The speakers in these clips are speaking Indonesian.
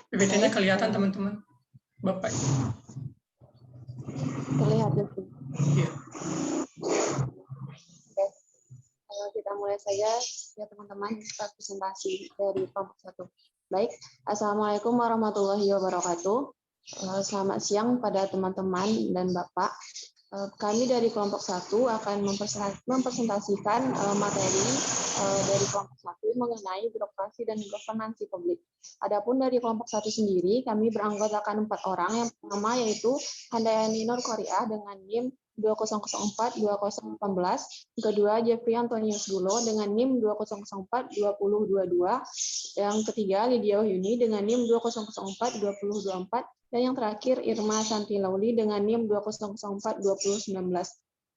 PPT-nya kelihatan teman-teman, Bapak? Terlihat ya. Iya. Oke, kita mulai saja ya teman-teman start presentasi dari kelompok 1. Baik, Assalamualaikum warahmatullahi wabarakatuh. Selamat siang pada teman-teman dan Bapak. Kami dari kelompok 1 akan mempresentasikan materi dari kelompok 1 mengenai birokrasi dan governansi publik. Adapun dari kelompok 1 sendiri, kami beranggotakan 4 orang. Yang pertama yaitu Handayani Nur Korea dengan NIM 2004-2018. Kedua, Jeffrey Antonius Gulo dengan NIM 2004-2022. Yang ketiga, Lydia Wahyuni dengan NIM 2004-2024. Dan yang terakhir, Irma Santi Lauli dengan NIM 2004-2019.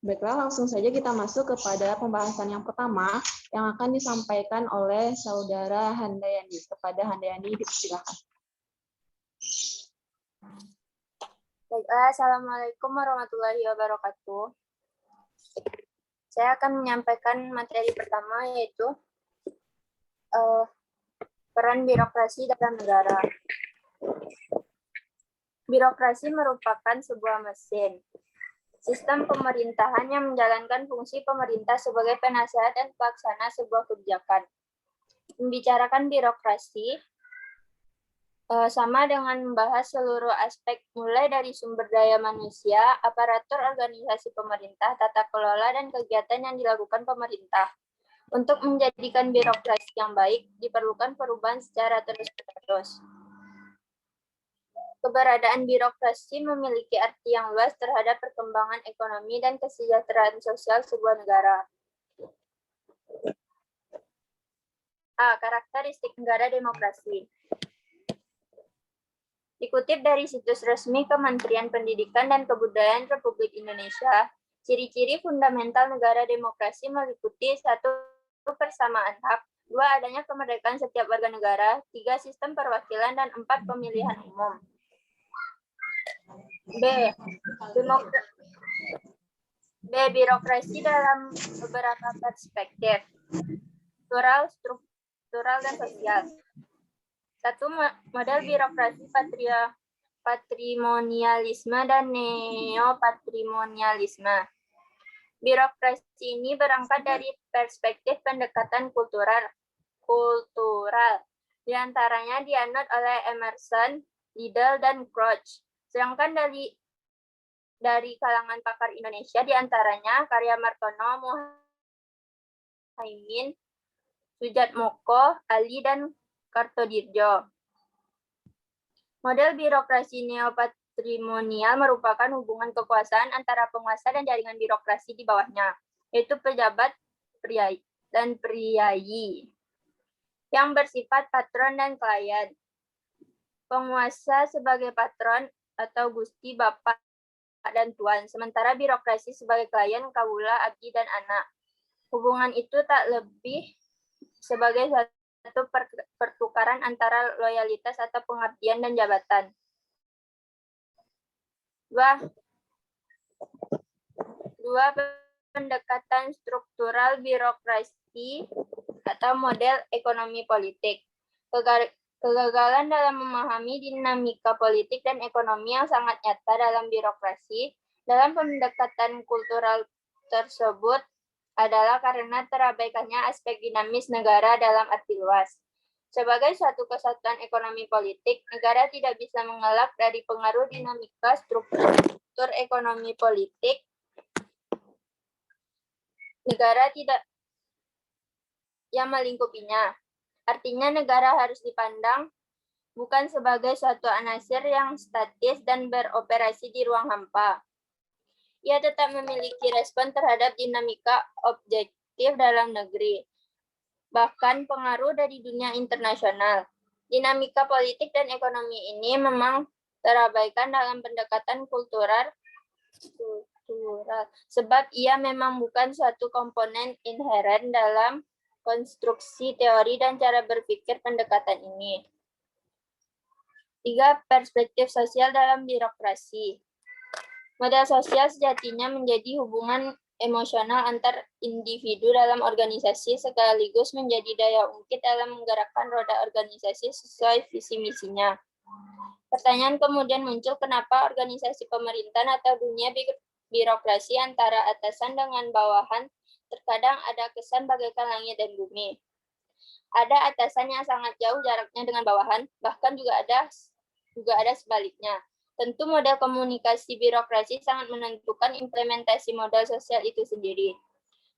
Baiklah, langsung saja kita masuk kepada pembahasan yang pertama yang akan disampaikan oleh Saudara Handayani. Kepada Handayani, dipersilakan. Baiklah, Assalamualaikum warahmatullahi wabarakatuh. Saya akan menyampaikan materi pertama, yaitu peran birokrasi dalam negara. Birokrasi merupakan sebuah mesin, sistem pemerintahan yang menjalankan fungsi pemerintah sebagai penasehat dan pelaksana sebuah kebijakan. Membicarakan birokrasi sama dengan membahas seluruh aspek mulai dari sumber daya manusia, aparatur organisasi pemerintah, tata kelola, dan kegiatan yang dilakukan pemerintah. Untuk menjadikan birokrasi yang baik, diperlukan perubahan secara terus-menerus. Keberadaan birokrasi memiliki arti yang luas terhadap perkembangan ekonomi dan kesejahteraan sosial sebuah negara. Karakteristik negara demokrasi. Dikutip dari situs resmi Kementerian Pendidikan dan Kebudayaan Republik Indonesia, ciri-ciri fundamental negara demokrasi meliputi 1. Persamaan hak, 2. Adanya kemerdekaan setiap warga negara, 3. Sistem perwakilan, dan 4. Pemilihan umum. Birokrasi dalam beberapa perspektif, struktural, dan sosial. 1. Model birokrasi patrimonialisme dan neopatrimonialisme. Birokrasi ini berangkat dari perspektif pendekatan kultural. Di antaranya dianut oleh Emerson, Liddell, dan Crouch. Sedangkan dari kalangan pakar Indonesia diantaranya Karya Martono, Muhaimin, Sujatmoko, Ali, dan Kartodirjo. Model birokrasi neopatrimonial merupakan hubungan kekuasaan antara penguasa dan jaringan birokrasi di bawahnya, yaitu pejabat dan priayi, yang bersifat patron dan klien. Penguasa sebagai patron atau gusti, bapak, dan tuan, sementara birokrasi sebagai klien, kawula, abdi, dan anak. Hubungan itu tak lebih sebagai satu pertukaran antara loyalitas atau pengabdian dan jabatan. 2. Pendekatan struktural birokrasi atau model ekonomi politik. Kegagalan dalam memahami dinamika politik dan ekonomi yang sangat nyata dalam birokrasi dalam pendekatan kultural tersebut adalah karena terabaikannya aspek dinamis negara dalam arti luas. Sebagai suatu kesatuan ekonomi politik, negara tidak bisa mengelak dari pengaruh dinamika struktur ekonomi politik. Negara tidak yang melingkupinya. Artinya negara harus dipandang bukan sebagai suatu anasir yang statis dan beroperasi di ruang hampa. Ia tetap memiliki respon terhadap dinamika objektif dalam negeri, bahkan pengaruh dari dunia internasional. Dinamika politik dan ekonomi ini memang terabaikan dalam pendekatan kultural, sebab ia memang bukan suatu komponen inheren dalam konstruksi teori dan cara berpikir pendekatan ini. 3. Perspektif sosial dalam birokrasi. Model sosial sejatinya menjadi hubungan emosional antar individu dalam organisasi sekaligus menjadi daya ungkit dalam menggerakkan roda organisasi sesuai visi misinya. Pertanyaan kemudian muncul, kenapa organisasi pemerintahan atau dunia birokrasi antara atasan dengan bawahan terkadang ada kesan bagaikan langit dan bumi. Ada atasan yang sangat jauh jaraknya dengan bawahan, bahkan juga ada sebaliknya. Tentu model komunikasi birokrasi sangat menentukan implementasi modal sosial itu sendiri.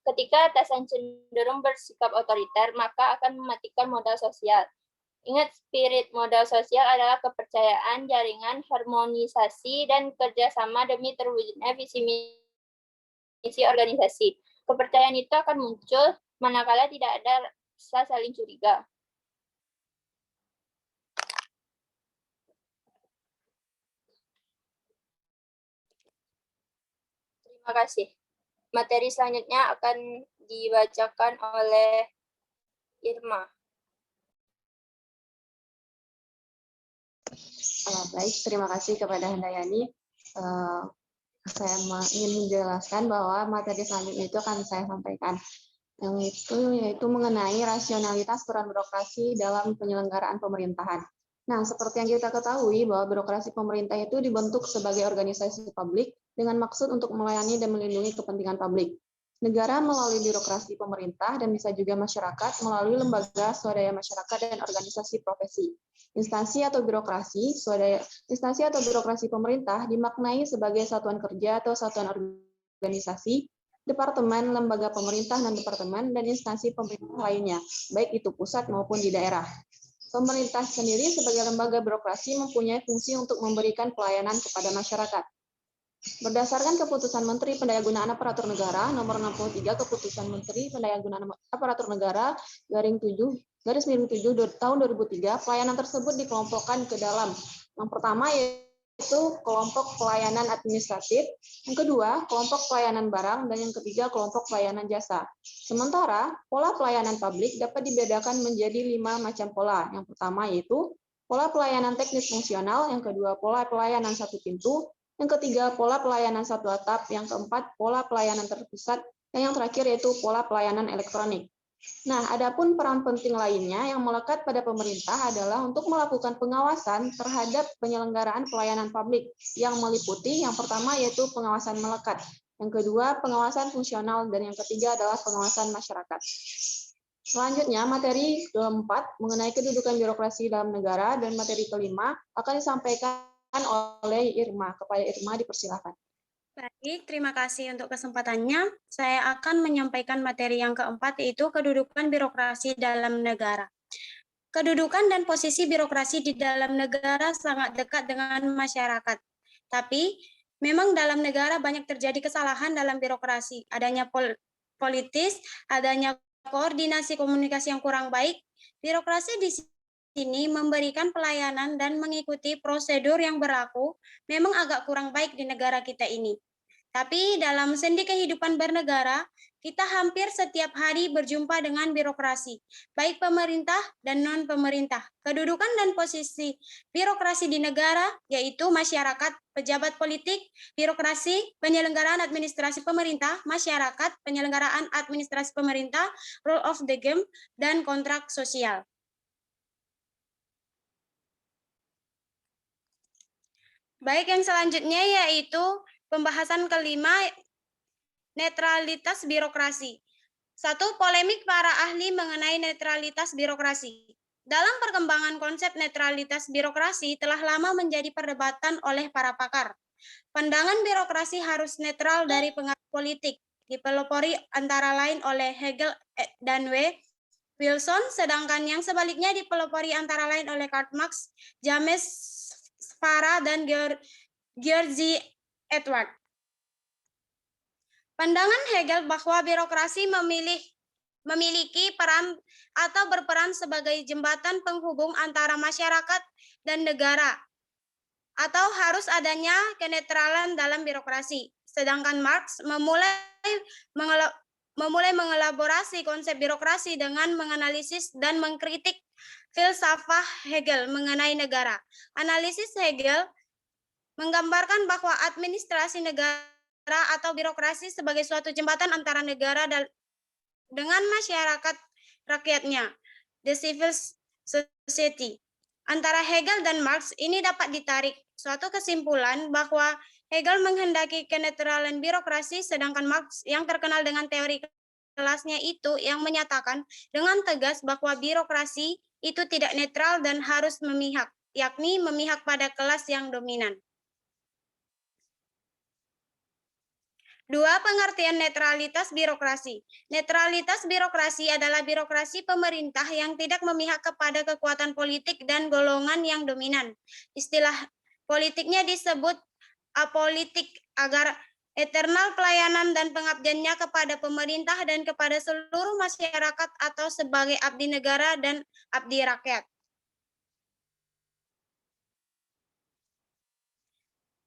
Ketika atasan cenderung bersikap otoriter, maka akan mematikan modal sosial. Ingat, spirit modal sosial adalah kepercayaan, jaringan, harmonisasi, dan kerjasama demi terwujudnya visi misi organisasi. Kepercayaan itu akan muncul manakala tidak ada rasa saling curiga. Terima kasih. Materi selanjutnya akan dibacakan oleh Irma. Baik, terima kasih kepada Handayani. Saya ingin menjelaskan bahwa materi selanjutnya itu akan saya sampaikan. Yang itu yaitu mengenai rasionalitas peran birokrasi dalam penyelenggaraan pemerintahan. Nah, seperti yang kita ketahui bahwa birokrasi pemerintah itu dibentuk sebagai organisasi publik dengan maksud untuk melayani dan melindungi kepentingan publik. Negara melalui birokrasi pemerintah dan bisa juga masyarakat melalui lembaga swadaya masyarakat dan organisasi profesi. Instansi atau birokrasi pemerintah dimaknai sebagai satuan kerja atau satuan organisasi, departemen, lembaga pemerintah, non-departemen, dan instansi pemerintah lainnya, baik itu pusat maupun di daerah. Pemerintah sendiri sebagai lembaga birokrasi mempunyai fungsi untuk memberikan pelayanan kepada masyarakat. Berdasarkan keputusan Menteri Pendayagunaan Aparatur Negara nomor 63, keputusan Menteri Pendayagunaan Aparatur Negara _7 tahun 2003, pelayanan tersebut dikelompokkan ke dalam yang pertama yaitu kelompok pelayanan administratif, yang kedua kelompok pelayanan barang, dan yang ketiga kelompok pelayanan jasa. Sementara pola pelayanan publik dapat dibedakan menjadi 5 macam pola. Yang pertama yaitu pola pelayanan teknis fungsional, yang kedua pola pelayanan satu pintu, yang ketiga pola pelayanan satu atap, yang keempat pola pelayanan terpusat, dan yang terakhir yaitu pola pelayanan elektronik. Nah, adapun peran penting lainnya yang melekat pada pemerintah adalah untuk melakukan pengawasan terhadap penyelenggaraan pelayanan publik yang meliputi yang pertama yaitu pengawasan melekat, yang kedua pengawasan fungsional, dan yang ketiga adalah pengawasan masyarakat. Selanjutnya, materi keempat mengenai kedudukan birokrasi dalam negara, dan materi kelima akan disampaikan oleh Irma. Kepada Irma dipersilakan. Baik, terima kasih untuk kesempatannya. Saya akan menyampaikan materi yang keempat, yaitu kedudukan birokrasi dalam negara. Kedudukan dan posisi birokrasi di dalam negara sangat dekat dengan masyarakat. Tapi, memang dalam negara banyak terjadi kesalahan dalam birokrasi. Adanya politis, adanya koordinasi komunikasi yang kurang baik. Birokrasi di sini memberikan pelayanan dan mengikuti prosedur yang berlaku memang agak kurang baik di negara kita ini. Tapi dalam sendi kehidupan bernegara, kita hampir setiap hari berjumpa dengan birokrasi, baik pemerintah dan non-pemerintah. Kedudukan dan posisi birokrasi di negara, yaitu masyarakat, pejabat politik, birokrasi, penyelenggaraan administrasi pemerintah, masyarakat, penyelenggaraan administrasi pemerintah, rule of the game, dan kontrak sosial. Baik, yang selanjutnya yaitu pembahasan kelima, netralitas birokrasi. 1. Polemik para ahli mengenai netralitas birokrasi. Dalam perkembangan konsep netralitas birokrasi telah lama menjadi perdebatan oleh para pakar. Pandangan birokrasi harus netral dari pengaruh politik, dipelopori antara lain oleh Hegel dan W. Wilson, sedangkan yang sebaliknya dipelopori antara lain oleh Karl Marx, James Farah, dan George Edward. Pandangan Hegel bahwa birokrasi memiliki peran atau berperan sebagai jembatan penghubung antara masyarakat dan negara, atau harus adanya kenetralan dalam birokrasi. Sedangkan Marx memulai mengelaborasi konsep birokrasi dengan menganalisis dan mengkritik filsafah Hegel mengenai negara. Analisis Hegel menggambarkan bahwa administrasi negara atau birokrasi sebagai suatu jembatan antara negara dengan masyarakat rakyatnya, the civil society. Antara Hegel dan Marx ini dapat ditarik suatu kesimpulan bahwa Hegel menghendaki kenetralan birokrasi, sedangkan Marx yang terkenal dengan teori kelasnya itu yang menyatakan dengan tegas bahwa birokrasi itu tidak netral dan harus memihak, yakni memihak pada kelas yang dominan. Dua, pengertian netralitas birokrasi. Netralitas birokrasi adalah birokrasi pemerintah yang tidak memihak kepada kekuatan politik dan golongan yang dominan. Istilah politiknya disebut apolitik agar eternal pelayanan dan pengabdiannya kepada pemerintah dan kepada seluruh masyarakat atau sebagai abdi negara dan abdi rakyat.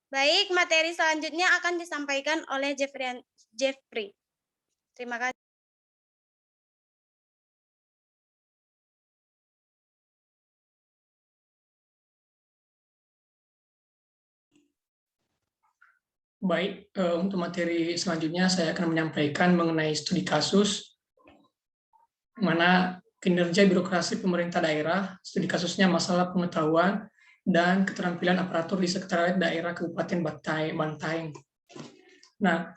Baik, materi selanjutnya akan disampaikan oleh Jeffrey. Terima kasih. Baik, untuk materi selanjutnya saya akan menyampaikan mengenai studi kasus mana kinerja birokrasi pemerintah daerah, studi kasusnya masalah pengetahuan dan keterampilan aparatur di sekretariat daerah Kabupaten Bantaeng. Nah,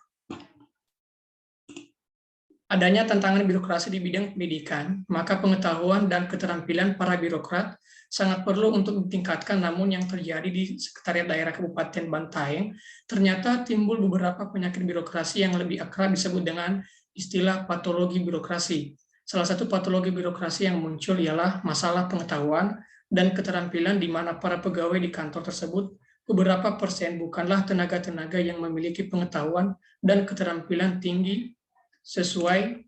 adanya tantangan birokrasi di bidang pendidikan, maka pengetahuan dan keterampilan para birokrat sangat perlu untuk ditingkatkan, namun yang terjadi di sekretariat daerah Kabupaten Bantaeng, ternyata timbul beberapa penyakit birokrasi yang lebih akrab disebut dengan istilah patologi birokrasi. Salah satu patologi birokrasi yang muncul ialah masalah pengetahuan dan keterampilan di mana para pegawai di kantor tersebut beberapa persen bukanlah tenaga-tenaga yang memiliki pengetahuan dan keterampilan tinggi sesuai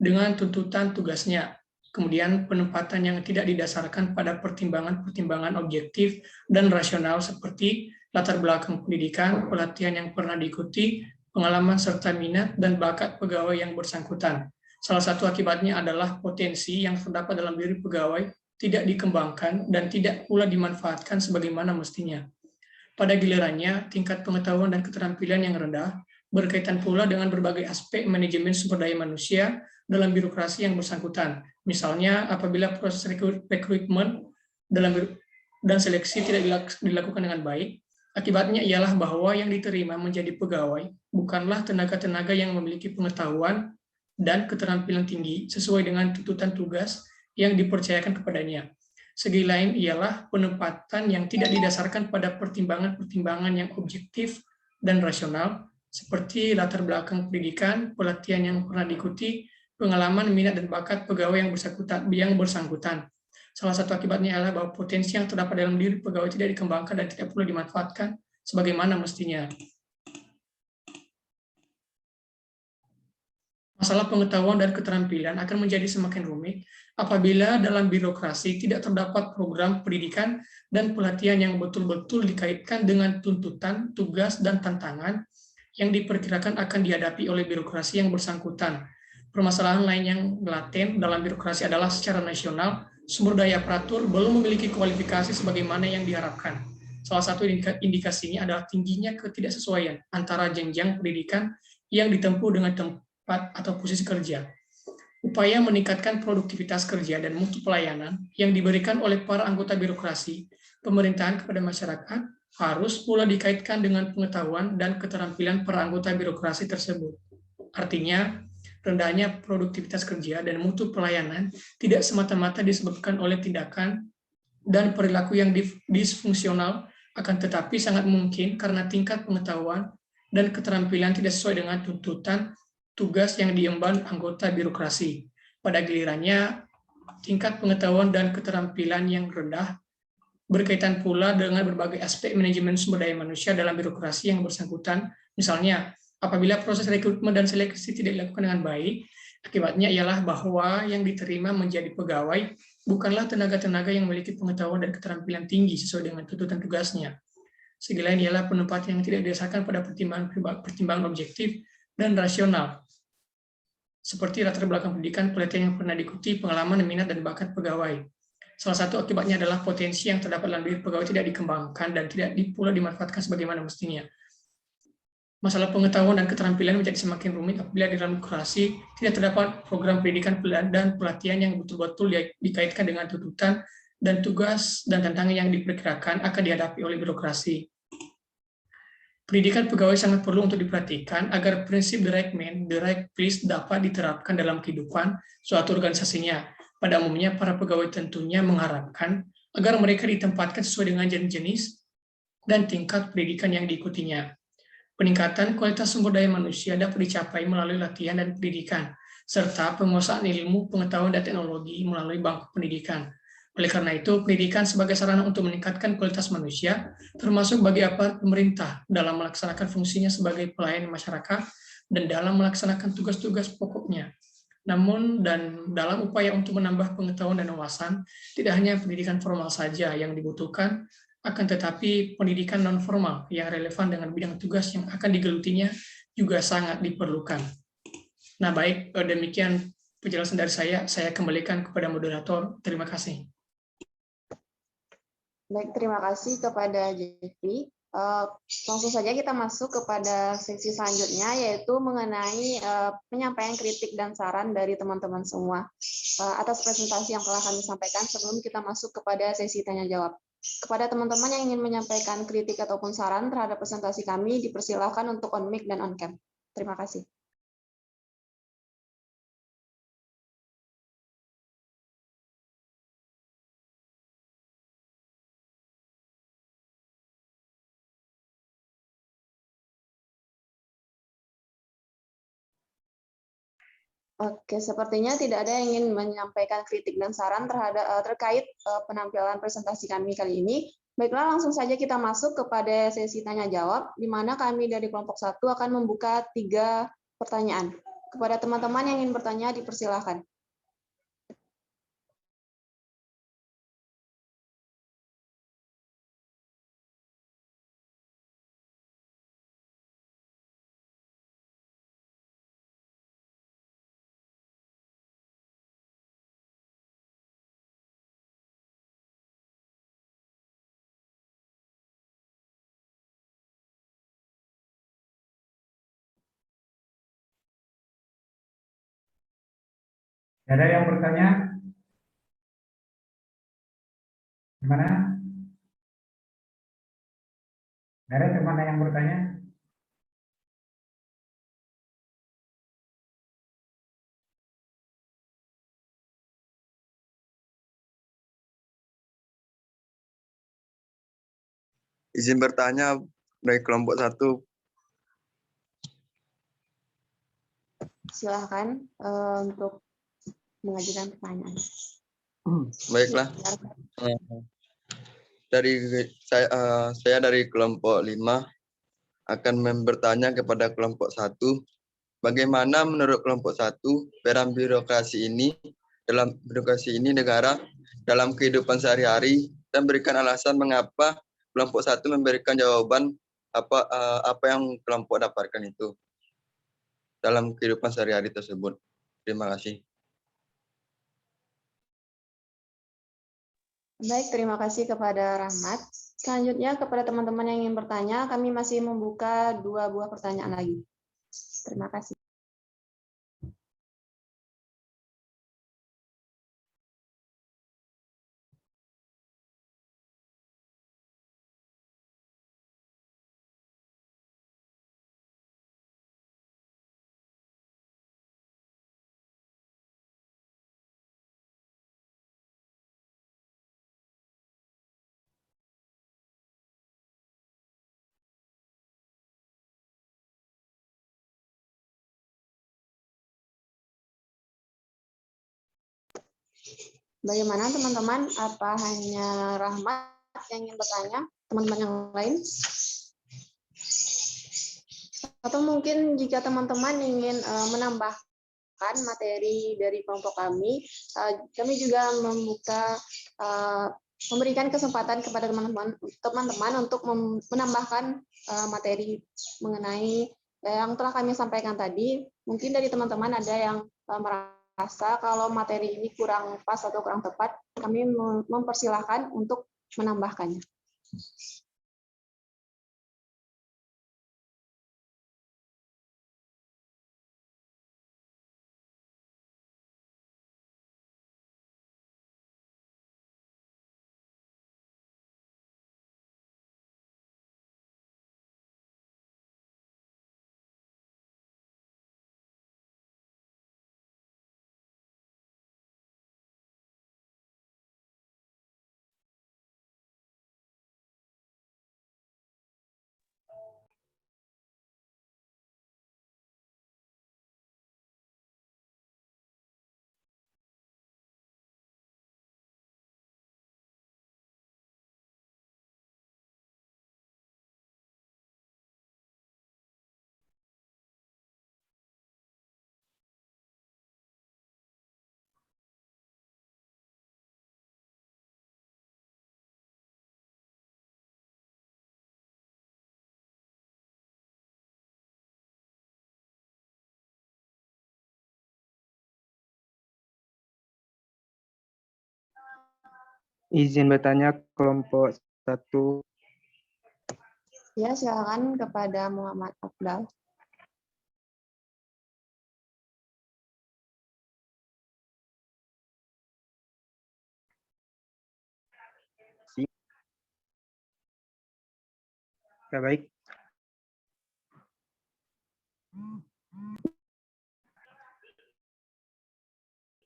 dengan tuntutan tugasnya. Kemudian penempatan yang tidak didasarkan pada pertimbangan-pertimbangan objektif dan rasional seperti latar belakang pendidikan, pelatihan yang pernah diikuti, pengalaman serta minat dan bakat pegawai yang bersangkutan. Salah satu akibatnya adalah potensi yang terdapat dalam diri pegawai tidak dikembangkan dan tidak pula dimanfaatkan sebagaimana mestinya. Pada gilirannya, tingkat pengetahuan dan keterampilan yang rendah berkaitan pula dengan berbagai aspek manajemen sumber daya manusia dalam birokrasi yang bersangkutan. Misalnya, apabila proses rekrutmen dan seleksi tidak dilakukan dengan baik, akibatnya ialah bahwa yang diterima menjadi pegawai bukanlah tenaga-tenaga yang memiliki pengetahuan dan keterampilan tinggi sesuai dengan tuntutan tugas yang dipercayakan kepadanya. Segi lain ialah penempatan yang tidak didasarkan pada pertimbangan-pertimbangan yang objektif dan rasional, seperti latar belakang pendidikan, pelatihan yang pernah diikuti, pengalaman, minat, dan bakat pegawai yang bersangkutan. Salah satu akibatnya adalah bahwa potensi yang terdapat dalam diri pegawai tidak dikembangkan dan tidak pula dimanfaatkan sebagaimana mestinya. Masalah pengetahuan dan keterampilan akan menjadi semakin rumit apabila dalam birokrasi tidak terdapat program pendidikan dan pelatihan yang betul-betul dikaitkan dengan tuntutan, tugas, dan tantangan yang diperkirakan akan dihadapi oleh birokrasi yang bersangkutan. Permasalahan lain yang laten dalam birokrasi adalah secara nasional, sumber daya aparatur belum memiliki kualifikasi sebagaimana yang diharapkan. Salah satu indikasinya adalah tingginya ketidaksesuaian antara jenjang pendidikan yang ditempuh dengan tempat atau posisi kerja. Upaya meningkatkan produktivitas kerja dan mutu pelayanan yang diberikan oleh para anggota birokrasi pemerintahan kepada masyarakat harus pula dikaitkan dengan pengetahuan dan keterampilan para anggota birokrasi tersebut. Artinya, rendahnya produktivitas kerja dan mutu pelayanan tidak semata-mata disebabkan oleh tindakan dan perilaku yang disfungsional, akan tetapi sangat mungkin karena tingkat pengetahuan dan keterampilan tidak sesuai dengan tuntutan tugas yang diemban anggota birokrasi. Pada gilirannya, tingkat pengetahuan dan keterampilan yang rendah berkaitan pula dengan berbagai aspek manajemen sumber daya manusia dalam birokrasi yang bersangkutan. Misalnya, apabila proses rekrutmen dan seleksi tidak dilakukan dengan baik, akibatnya ialah bahwa yang diterima menjadi pegawai bukanlah tenaga-tenaga yang memiliki pengetahuan dan keterampilan tinggi sesuai dengan tuntutan tugasnya. Segi lain ialah penempatan yang tidak didasarkan pada pertimbangan objektif dan rasional, seperti latar belakang pendidikan, pelatihan yang pernah diikuti, pengalaman, minat, dan bakat pegawai. Salah satu akibatnya adalah potensi yang terdapat dalam diri pegawai tidak dikembangkan dan tidak pula dimanfaatkan sebagaimana mestinya. Masalah pengetahuan dan keterampilan menjadi semakin rumit apabila di dalam birokrasi tidak terdapat program pendidikan dan pelatihan yang betul-betul dikaitkan dengan tuntutan dan tugas dan tantangan yang diperkirakan akan dihadapi oleh birokrasi. Pendidikan pegawai sangat perlu untuk diperhatikan agar prinsip direct man, direct please dapat diterapkan dalam kehidupan suatu organisasinya. Pada umumnya, para pegawai tentunya mengharapkan agar mereka ditempatkan sesuai dengan jenis dan tingkat pendidikan yang diikutinya. Peningkatan kualitas sumber daya manusia dapat dicapai melalui latihan dan pendidikan, serta penguasaan ilmu, pengetahuan, dan teknologi melalui bangku pendidikan. Oleh karena itu, pendidikan sebagai sarana untuk meningkatkan kualitas manusia, termasuk bagi aparat pemerintah dalam melaksanakan fungsinya sebagai pelayan masyarakat dan dalam melaksanakan tugas-tugas pokoknya. Namun, dan dalam upaya untuk menambah pengetahuan dan wawasan, tidak hanya pendidikan formal saja yang dibutuhkan, akan tetapi pendidikan non-formal yang relevan dengan bidang tugas yang akan digelutinya juga sangat diperlukan. Nah, baik, demikian penjelasan dari saya kembalikan kepada moderator. Terima kasih. Baik, terima kasih kepada Jeffrey. Langsung saja kita masuk kepada seksi selanjutnya, yaitu mengenai penyampaian kritik dan saran dari teman-teman semua atas presentasi yang telah kami sampaikan sebelum kita masuk kepada sesi tanya-jawab. Kepada teman-teman yang ingin menyampaikan kritik ataupun saran terhadap presentasi kami, dipersilakan untuk on mic dan on cam. Terima kasih. Oke, sepertinya tidak ada yang ingin menyampaikan kritik dan saran terkait penampilan presentasi kami kali ini. Baiklah, langsung saja kita masuk kepada sesi tanya-jawab, di mana kami dari kelompok 1 akan membuka 3 pertanyaan. Kepada teman-teman yang ingin bertanya, dipersilakan. Ada yang bertanya? Gimana? Ada teman yang bertanya? Izin bertanya dari kelompok 1. Silakan untuk mengajukan pertanyaan. Baiklah. Dari saya dari kelompok 5 akan bertanya kepada kelompok 1, bagaimana menurut kelompok 1 peran birokrasi ini negara dalam kehidupan sehari-hari, dan berikan alasan mengapa kelompok 1 memberikan jawaban apa yang kelompok dapatkan itu dalam kehidupan sehari-hari tersebut. Terima kasih. Baik, terima kasih kepada Rahmat. Selanjutnya kepada teman-teman yang ingin bertanya, kami masih membuka 2 buah pertanyaan lagi. Terima kasih. Bagaimana teman-teman? Apa hanya Rahmat yang ingin bertanya? Teman-teman yang lain? Atau mungkin jika teman-teman ingin menambahkan materi dari kelompok kami juga membuka memberikan kesempatan kepada teman-teman untuk menambahkan materi mengenai yang telah kami sampaikan tadi. Mungkin dari teman-teman ada yang merasa kalau materi ini kurang pas atau kurang tepat, kami mempersilahkan untuk menambahkannya. Izin bertanya kelompok 1. Ya, silakan kepada Muhammad Afdal. Ya, baik.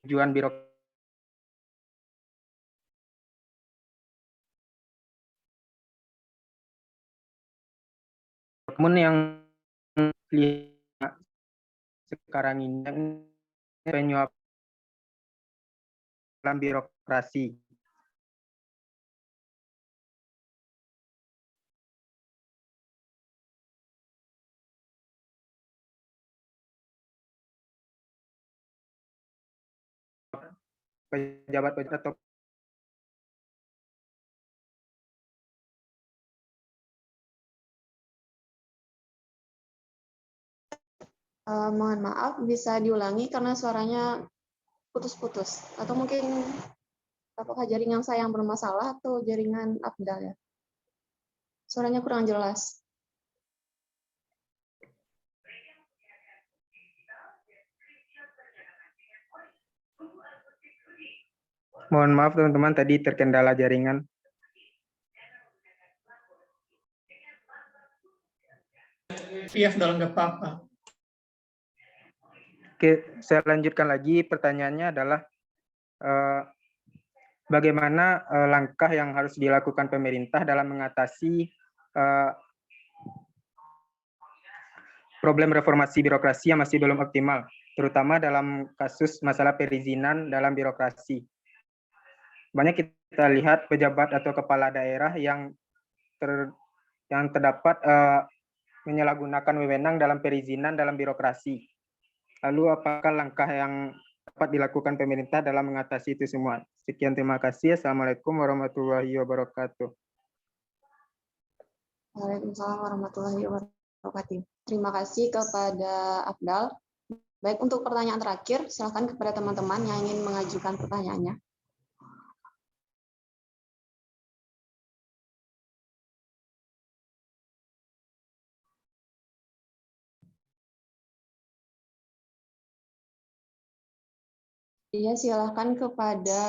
Tujuan birokrasi namun yang lihat sekarang ini penyuap dalam birokrasi. Pejabat-pejabat atau Mohon maaf, bisa diulangi karena suaranya putus-putus. Atau mungkin apakah jaringan saya yang bermasalah atau jaringan Afdal ya? Suaranya kurang jelas. Mohon maaf teman-teman, tadi terkendala jaringan. Via Afdal nggak apa-apa. Oke, saya lanjutkan lagi. Pertanyaannya adalah bagaimana langkah yang harus dilakukan pemerintah dalam mengatasi problem reformasi birokrasi yang masih belum optimal, terutama dalam kasus masalah perizinan dalam birokrasi. Banyak kita lihat pejabat atau kepala daerah yang terdapat menyalahgunakan wewenang dalam perizinan dalam birokrasi. Lalu apakah langkah yang dapat dilakukan pemerintah dalam mengatasi itu semua? Sekian, terima kasih. Assalamualaikum warahmatullahi wabarakatuh. Waalaikumsalam warahmatullahi wabarakatuh. Terima kasih kepada Afdal. Baik, untuk pertanyaan terakhir, silakan kepada teman-teman yang ingin mengajukan pertanyaannya. Iya, silakan kepada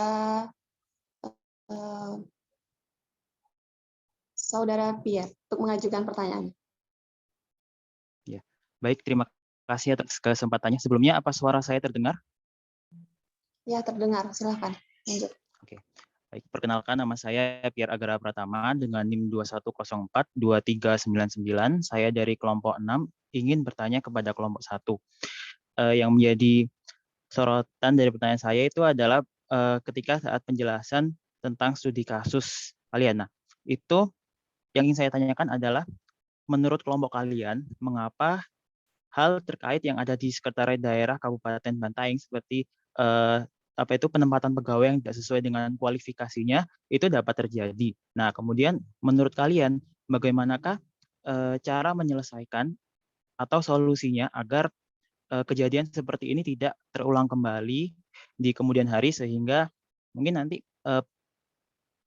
Saudara Pierre untuk mengajukan pertanyaan. Ya, baik, terima kasih atas kesempatannya. Sebelumnya, apa suara saya terdengar? Ya, terdengar. Silakan. Lanjut. Oke. Baik, perkenalkan nama saya Pierre Agara Pratama dengan NIM 21042399. Saya dari kelompok 6 ingin bertanya kepada kelompok 1. Yang menjadi sorotan dari pertanyaan saya itu adalah ketika saat penjelasan tentang studi kasus kalian. Nah, itu yang ingin saya tanyakan adalah menurut kelompok kalian, mengapa hal terkait yang ada di sekretariat daerah Kabupaten Bantaeng seperti penempatan pegawai yang tidak sesuai dengan kualifikasinya itu dapat terjadi. Nah, kemudian menurut kalian bagaimanakah cara menyelesaikan atau solusinya agar kejadian seperti ini tidak terulang kembali di kemudian hari sehingga mungkin nanti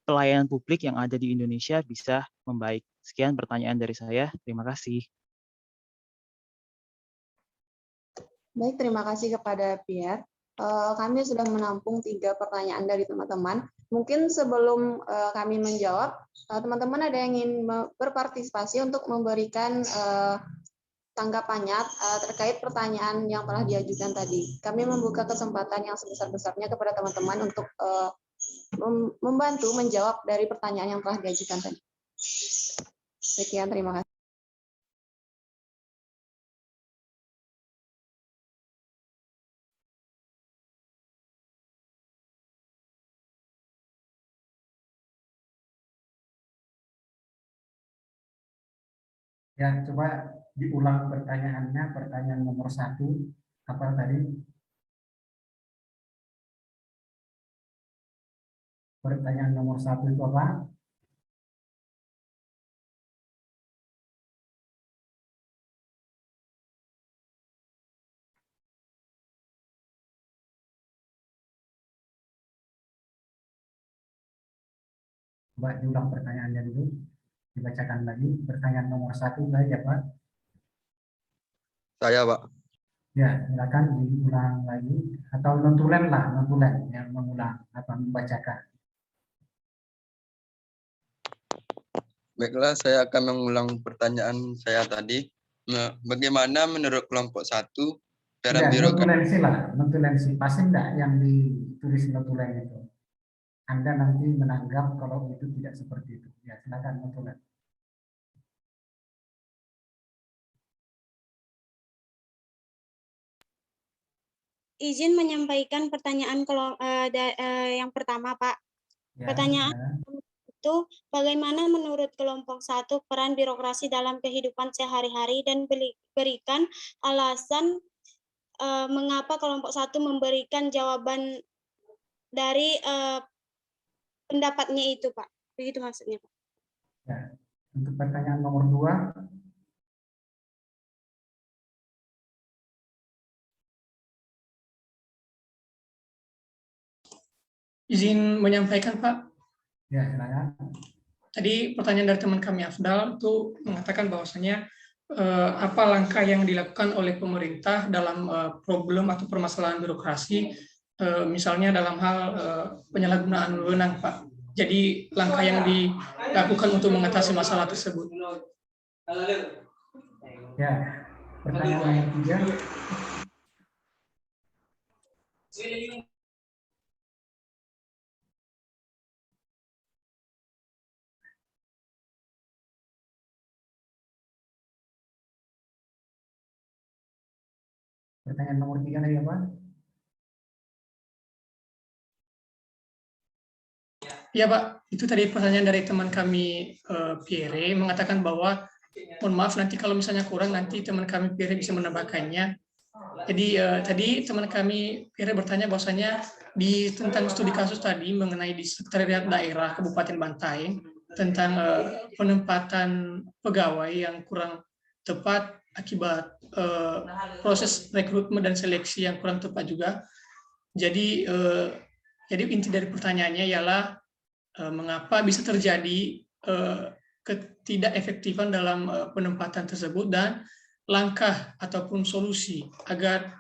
pelayanan publik yang ada di Indonesia bisa membaik. Sekian pertanyaan dari saya. Terima kasih. Baik, terima kasih kepada Pierre. Kami sudah menampung 3 pertanyaan dari teman-teman. Mungkin sebelum kami menjawab, teman-teman ada yang ingin berpartisipasi untuk memberikan tanggapannya terkait pertanyaan yang telah diajukan tadi. Kami membuka kesempatan yang sebesar-besarnya kepada teman-teman untuk membantu menjawab dari pertanyaan yang telah diajukan tadi. Sekian, terima kasih. Ya, coba diulang pertanyaannya, pertanyaan nomor 1, apa tadi? Pertanyaan nomor 1 itu apa? Coba diulang pertanyaannya dulu, dibacakan lagi. Pertanyaan nomor 1 lagi ya Pak. Saya, Pak. Ya, silakan diulang lagi atau notulen lah, notulen yang mengulang atau membacakan. Baiklah, saya akan mengulang pertanyaan saya tadi. Bagaimana menurut kelompok 1 peran Ya, birokrasi? notulensi lah, notulensi. Pasti enggak yang ditulis notulen itu. Anda nanti menanggap kalau itu tidak seperti itu. Ya, silakan notulen. Izin menyampaikan pertanyaan yang pertama, Pak. Ya, Pertanyaan silakan. itu, bagaimana menurut kelompok 1 peran birokrasi dalam kehidupan sehari-hari dan berikan alasan mengapa kelompok 1 memberikan jawaban dari pendapatnya itu, Pak. Begitu maksudnya, Pak. Ya. Untuk pertanyaan nomor 2, Izin menyampaikan, Pak. ya silakan. Tadi pertanyaan dari teman kami Afdal itu mengatakan bahwasanya apa langkah yang dilakukan oleh pemerintah dalam problem atau permasalahan birokrasi, misalnya dalam hal penyalahgunaan wewenang, Pak. Jadi langkah yang dilakukan untuk mengatasi masalah tersebut. Ya, pertanyaan nomor 3. Pertanyaan nomor 3 lagi apa? Ya Pak, itu tadi pertanyaan dari teman kami Pierre mengatakan bahwa mohon maaf nanti kalau misalnya kurang nanti teman kami Pierre bisa menambahkannya. Jadi tadi teman kami Pierre bertanya bahwasanya tentang studi kasus tadi mengenai di sekretariat daerah Kabupaten Bantaeng tentang penempatan pegawai yang kurang tepat akibat proses rekrutmen dan seleksi yang kurang tepat juga. Jadi inti dari pertanyaannya ialah mengapa bisa terjadi ketidakefektifan dalam penempatan tersebut dan langkah ataupun solusi agar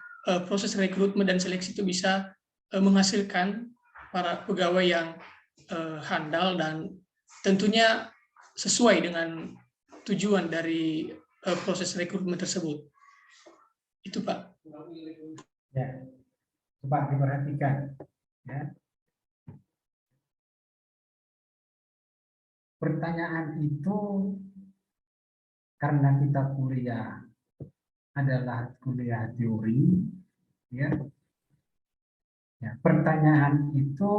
proses rekrutmen dan seleksi itu bisa menghasilkan para pegawai yang handal dan tentunya sesuai dengan tujuan dari proses rekrutmen tersebut. Itu Pak. Ya, coba diperhatikan. Ya. Pertanyaan itu karena kita kuliah adalah kuliah teori, ya. Ya, pertanyaan itu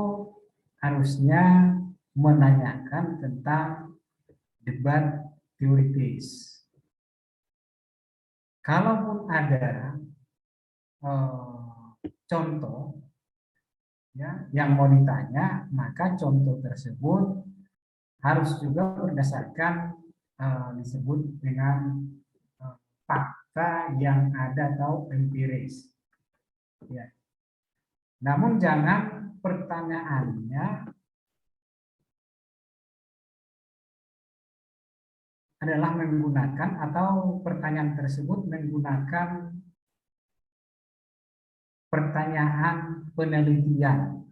harusnya menanyakan tentang debat teoritis. Kalaupun ada contoh ya yang mau ditanya, maka contoh tersebut harus juga berdasarkan disebut dengan fakta yang ada atau empiris. Ya. Namun jangan pertanyaannya adalah menggunakan atau pertanyaan tersebut menggunakan pertanyaan penelitian.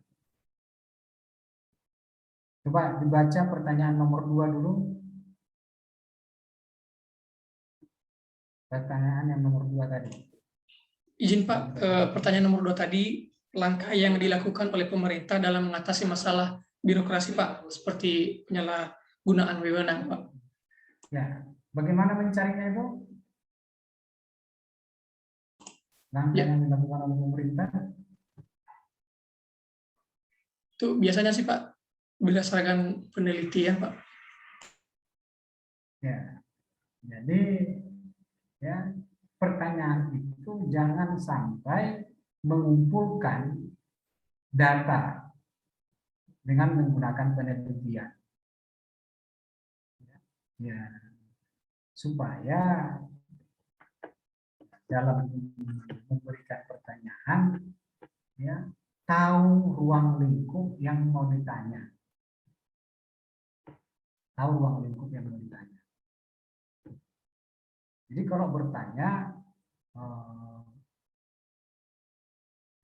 Coba dibaca pertanyaan nomor 2 dulu. Pertanyaan yang nomor 2 tadi. Izin Pak, pertanyaan nomor 2 tadi, langkah yang dilakukan oleh pemerintah dalam mengatasi masalah birokrasi Pak, seperti penyalahgunaan wewenang Pak. Ya, bagaimana mencarinya itu? Langkah yang dilakukan oleh pemerintah? Itu biasanya sih Pak, berdasarkan penelitian Pak. Ya, jadi ya pertanyaan itu jangan sampai mengumpulkan data dengan menggunakan penelitian. Ya, supaya dalam memberikan pertanyaan, ya tahu ruang lingkup yang mau ditanya. tahu ruang lingkup yang mau ditanya. Jadi kalau bertanya,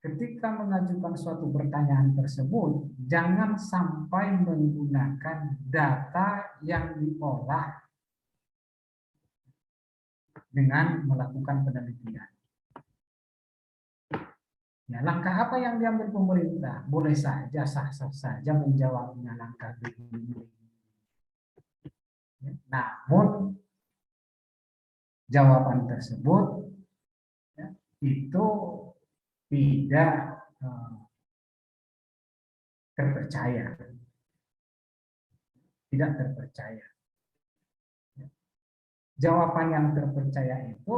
ketika mengajukan suatu pertanyaan tersebut, jangan sampai menggunakan data yang diolah dengan melakukan penelitian. Ya, langkah apa yang diambil pemerintah? Boleh saja, sah-sah saja menjawabnya langkah begini. Ya, namun jawaban tersebut ya, itu tidak terpercaya, tidak terpercaya. Jawaban yang terpercaya itu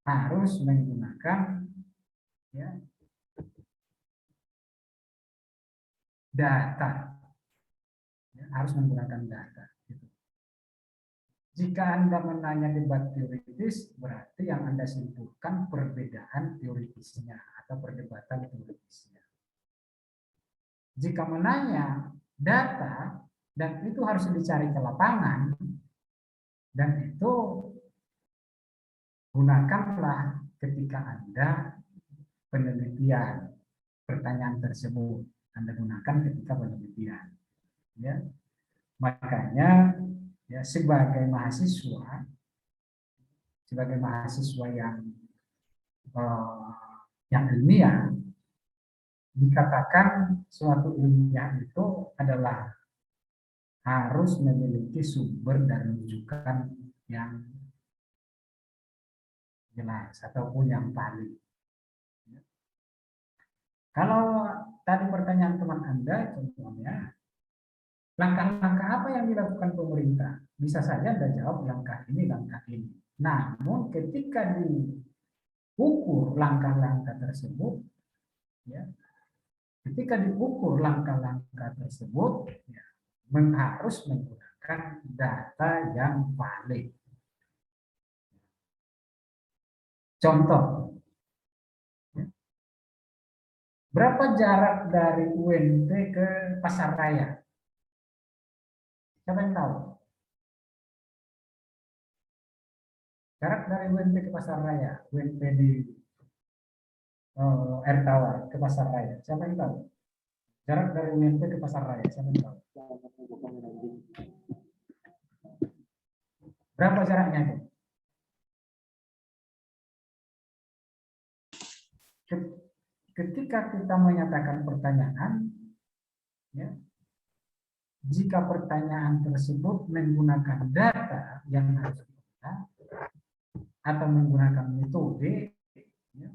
harus menggunakan ya, data, ya, harus menggunakan data. Gitu. Jika Anda menanya debat teoritis, berarti yang Anda simpulkan perbedaan teoritisnya atau perdebatan teoritisnya. Jika menanya data, dan itu harus dicari ke lapangan, dan itu gunakanlah ketika Anda penelitian pertanyaan tersebut. Anda gunakan ketika penelitian. Ya. Makanya ya sebagai mahasiswa yang ilmiah, dikatakan suatu ilmiah itu adalah harus memiliki sumber dan rujukan yang jelas ataupun yang valid. Kalau tadi pertanyaan teman Anda, contohnya, langkah-langkah apa yang dilakukan pemerintah? Bisa saja Anda jawab langkah ini, langkah ini. Namun ketika diukur langkah-langkah tersebut, ya, ketika diukur langkah-langkah tersebut, ya, harus menggunakan data yang valid. Contoh, ya, berapa jarak dari UNT ke Pasar Raya? Siapa yang tahu? Jarak dari UNT ke Pasar Raya, UNT di Air Tawar ke Pasar Raya, siapa yang tahu? Jarak dari UNT ke Pasar Raya, siapa yang tahu? Berapa jaraknya itu? Ketika kita menyatakan pertanyaan, ya, jika pertanyaan tersebut menggunakan data yang harus diolah atau menggunakan metode, ya,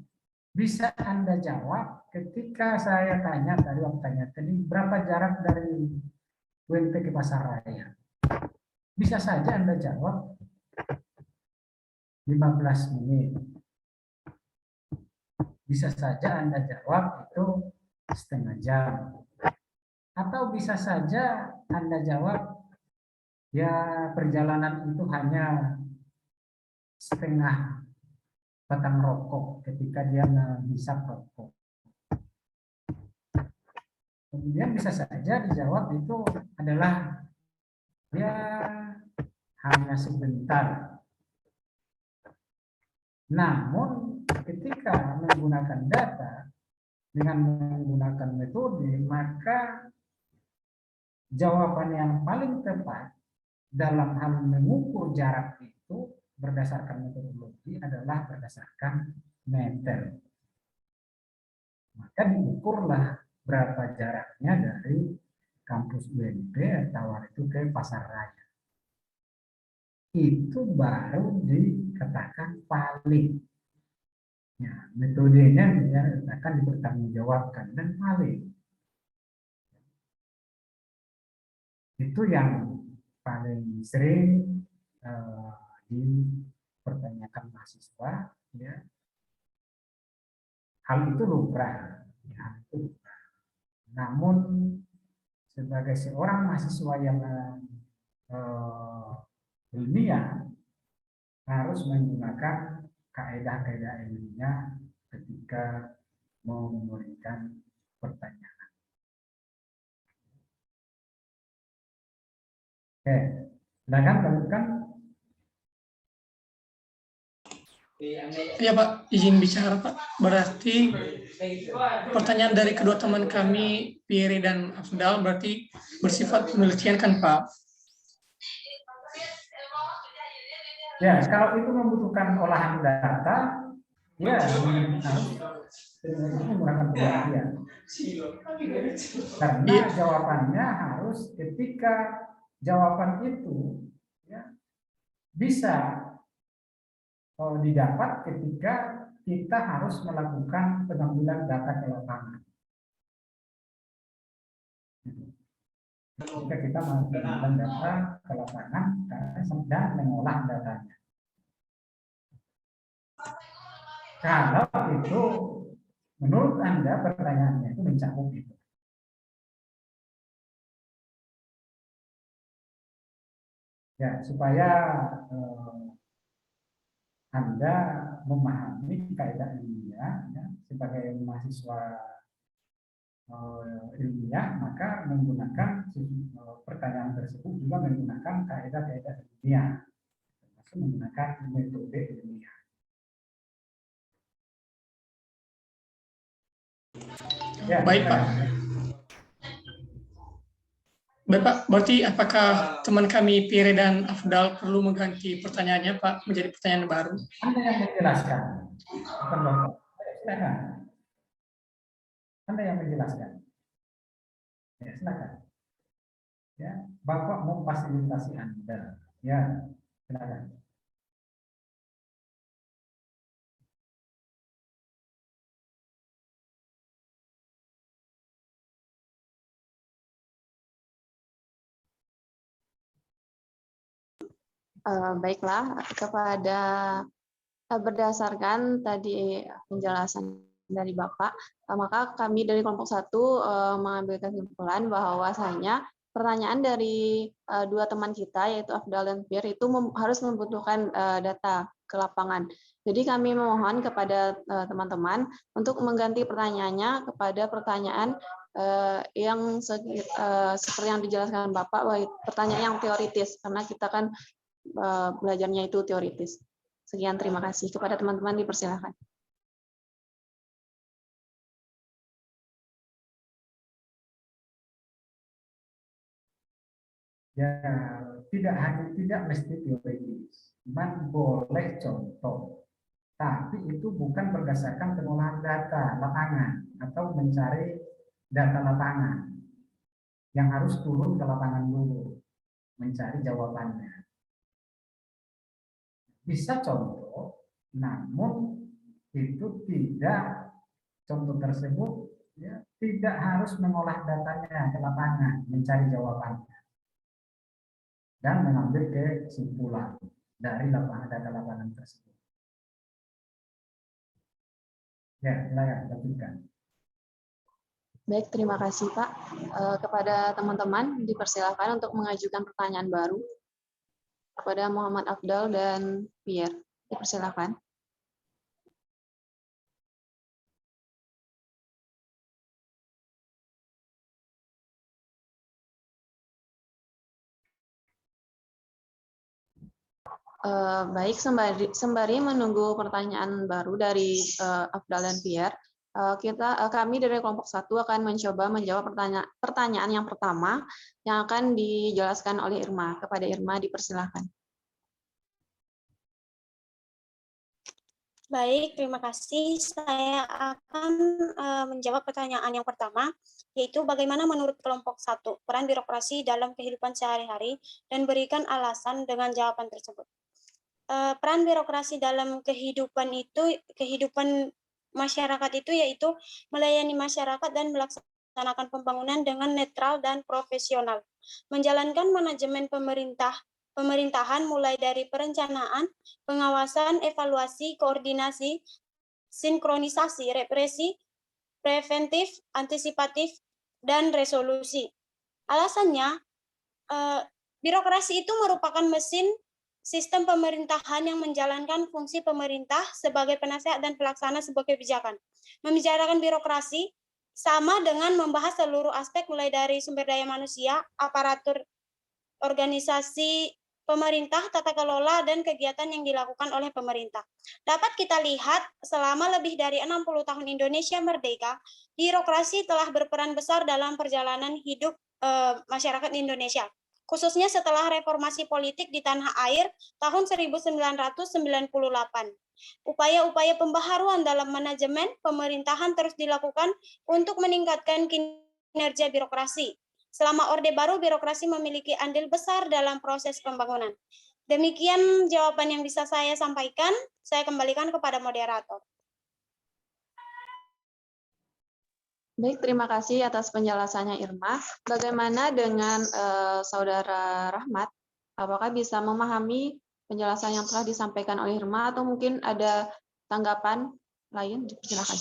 bisa Anda jawab ketika saya tanya tadi waktu tanya tadi berapa jarak dari UNT ke Pasar Raya. Bisa saja Anda jawab 15 menit. Bisa saja Anda jawab itu setengah jam. Atau bisa saja Anda jawab ya perjalanan itu hanya setengah batang rokok ketika dia menghisap rokok. Kemudian bisa saja dijawab itu adalah ya hanya sebentar. Namun ketika menggunakan data dengan menggunakan metode, maka jawaban yang paling tepat dalam hal mengukur jarak itu berdasarkan metodologi adalah berdasarkan meter. Maka diukurlah berapa jaraknya dari kampus UNT Tawar itu ke Pasar Raya. Itu baru dikatakan valid. Ya, metodenya akan dipertanggungjawabkan dan valid. Itu yang paling sering dipertanyakan mahasiswa. Ya. Hal itu lumrah. Ya, itu lumrah. Namun sebagai seorang mahasiswa yang ilmiah harus menggunakan kaedah-kaedah ilmiah ketika mau memberikan pertanyaan. Oke, silakan lanjutkan. Ya Pak, izin bicara Pak. Berarti pertanyaan dari kedua teman kami, Pierre dan Afdal, berarti bersifat penelitian kan Pak? Ya, kalau itu membutuhkan olahan data, ya harus menggunakan penelitian. Karena jawabannya harus ketika jawaban itu ya, bisa didapat ketika kita harus melakukan pengambilan data ke lapangan. Ketika kita mengambil data ke lapangan dan mengolah datanya. Kalau itu menurut Anda pertanyaannya itu mencakup itu. Ya, supaya Anda memahami kaidah ilmiah ya, sebagai mahasiswa ilmiah, maka menggunakan pertanyaan tersebut juga menggunakan kaidah-kaidah ilmiah, termasuk menggunakan metode ilmiah. Ya, baik Pak. Baik Pak, berarti apakah teman kami Pierre dan Afdal perlu mengganti pertanyaannya Pak menjadi pertanyaan baru? Anda yang menjelaskan, bukan Bapak. Silakan. Anda yang menjelaskan. Ya, silakan. Ya, Bapak memfasilitasi Anda. Ya, silakan. Baiklah, kepada berdasarkan tadi penjelasan dari Bapak, maka kami dari kelompok 1 mengambil kesimpulan bahwasanya pertanyaan dari dua teman kita, yaitu Afdal dan Pierre, itu harus membutuhkan data ke lapangan. Jadi kami memohon kepada teman-teman untuk mengganti pertanyaannya kepada pertanyaan yang seperti yang dijelaskan Bapak, pertanyaan yang teoritis, karena kita kan belajarnya itu teoritis. Sekian, terima kasih. Kepada teman-teman dipersilakan. Ya, tidak mesti teoritis, cuman boleh contoh. Tapi itu bukan berdasarkan pengolahan data lapangan atau mencari data lapangan yang harus turun ke lapangan dulu mencari jawabannya. Bisa contoh, namun itu tidak, contoh tersebut ya, tidak harus mengolah datanya ke lapangan mencari jawabannya dan mengambil kesimpulan dari data lapangan tersebut. Ya, silakan lanjutkan. Baik, terima kasih Pak. Kepada teman-teman dipersilakan untuk mengajukan pertanyaan baru kepada Muhammad Afdal dan Pierre. Dipersilakan. Baik, sembari menunggu pertanyaan baru dari Afdal dan Pierre, kami dari kelompok 1 akan mencoba menjawab pertanyaan yang pertama yang akan dijelaskan oleh Irma. Kepada Irma dipersilakan. Baik, terima kasih. Saya akan menjawab pertanyaan yang pertama, yaitu bagaimana menurut kelompok 1 peran birokrasi dalam kehidupan sehari-hari dan berikan alasan dengan jawaban tersebut. Peran birokrasi dalam kehidupan masyarakat itu yaitu melayani masyarakat dan melaksanakan pembangunan dengan netral dan profesional, menjalankan manajemen pemerintahan mulai dari perencanaan, pengawasan, evaluasi, koordinasi, sinkronisasi, represi, preventif, antisipatif, dan resolusi. Alasannya, birokrasi itu merupakan mesin sistem pemerintahan yang menjalankan fungsi pemerintah sebagai penasehat dan pelaksana sebuah kebijakan. Membicarakan birokrasi sama dengan membahas seluruh aspek mulai dari sumber daya manusia, aparatur organisasi pemerintah, tata kelola, dan kegiatan yang dilakukan oleh pemerintah. Dapat kita lihat, selama lebih dari 60 tahun Indonesia merdeka, birokrasi telah berperan besar dalam perjalanan hidup masyarakat Indonesia, khususnya setelah reformasi politik di tanah air tahun 1998. Upaya-upaya pembaharuan dalam manajemen pemerintahan terus dilakukan untuk meningkatkan kinerja birokrasi. Selama Orde Baru, birokrasi memiliki andil besar dalam proses pembangunan. Demikian jawaban yang bisa saya sampaikan. Saya kembalikan kepada moderator. Baik, terima kasih atas penjelasannya Irma. Bagaimana dengan Saudara Rahmat? Apakah bisa memahami penjelasan yang telah disampaikan oleh Irma atau mungkin ada tanggapan lain? Silakan.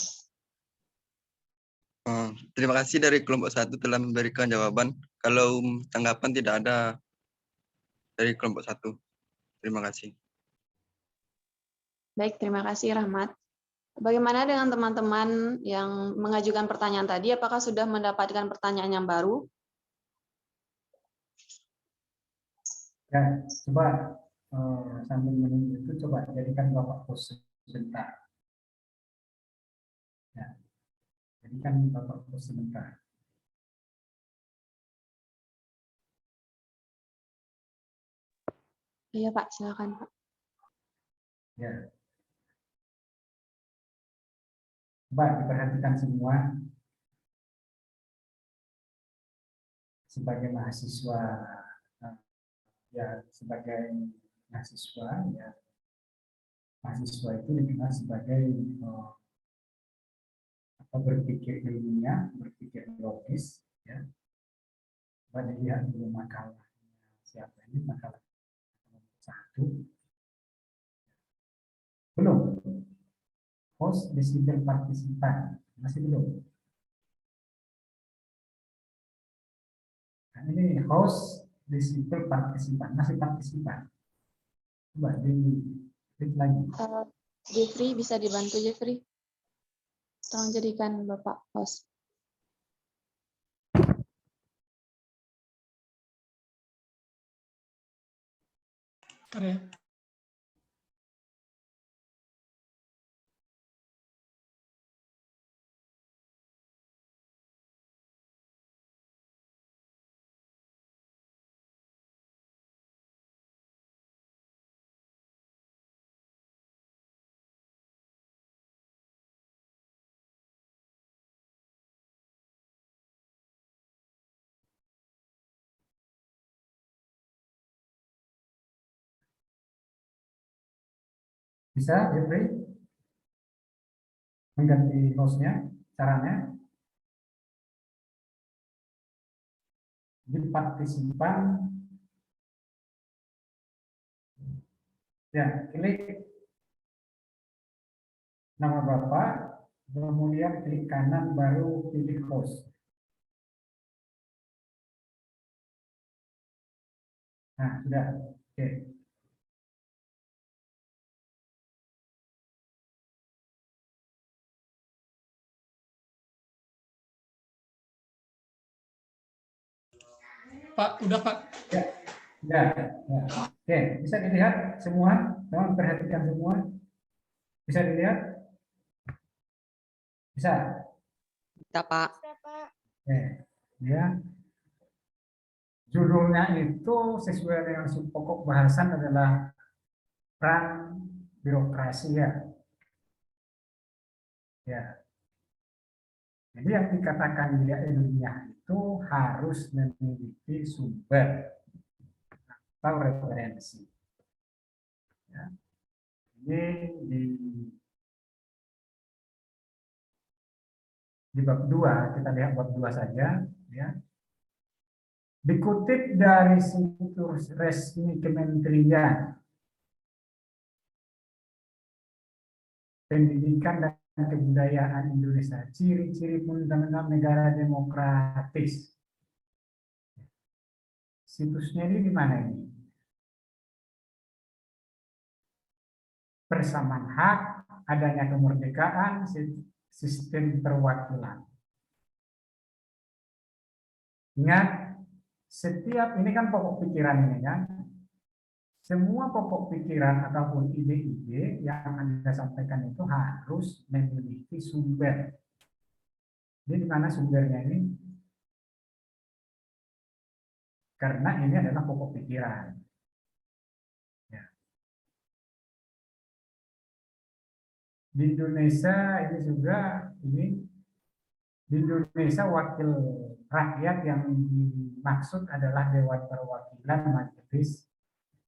Terima kasih dari kelompok 1 telah memberikan jawaban. Kalau tanggapan tidak ada dari kelompok 1. Terima kasih. Baik, terima kasih Rahmat. Bagaimana dengan teman-teman yang mengajukan pertanyaan tadi? Apakah sudah mendapatkan pertanyaan yang baru? Ya, coba sambil menunggu itu coba jadikan Bapak pause sebentar. Ya, jadikan Bapak pause sebentar. Iya Pak, silakan Pak. Ya. Coba diperhatikan semua sebagai mahasiswa, ya sebagai mahasiswa, ya mahasiswa itu dikenal sebagai berpikir ilmiah, berpikir logis, ya. Coba dilihat dulu makalahnya siapa ini, makalah 1. Belum. Host disiplin partisipan masih belum. Nah, ini host disiplin partisipan masih partisipan. Coba klik lagi. Jeffrey, bisa dibantu Jeffrey? Tolong jadikan Bapak host. Bentar ya. Bisa, Jeffrey? Mengganti hostnya, caranya. Jadi partisipan, ya klik nama Bapak, kemudian klik kanan baru pilih host. Nah, sudah. Oke. Pak, udah Pak. Ya, ya, ya. Oke, bisa dilihat semua, teman perhatikan semua. Bisa dilihat? Bisa. Bisa, Pak. Oke, ya. Judulnya itu sesuai dengan pokok bahasan adalah peran birokrasi ya. Ya. Jadi yang dikatakan dia ilmiah itu harus memiliki sumber atau referensi. Ya. Ini di bab 2, kita lihat bab 2 saja. Ya. Dikutip dari situs resmi Kementerian Pendidikan dan Kebudayaan Indonesia, ciri-ciri fundamental negara demokratis. Situsnya ini di mana ini? Persamaan hak, adanya kemerdekaan, sistem perwakilan. Ingat, setiap ini kan pokok pikiran ini kan. Semua pokok pikiran ataupun ide-ide yang Anda sampaikan itu harus memiliki sumber. Jadi di mana sumbernya ini? Karena ini adalah pokok pikiran. Ya. Di Indonesia ini juga di Indonesia wakil rakyat yang dimaksud adalah Dewan Perwakilan, Majelis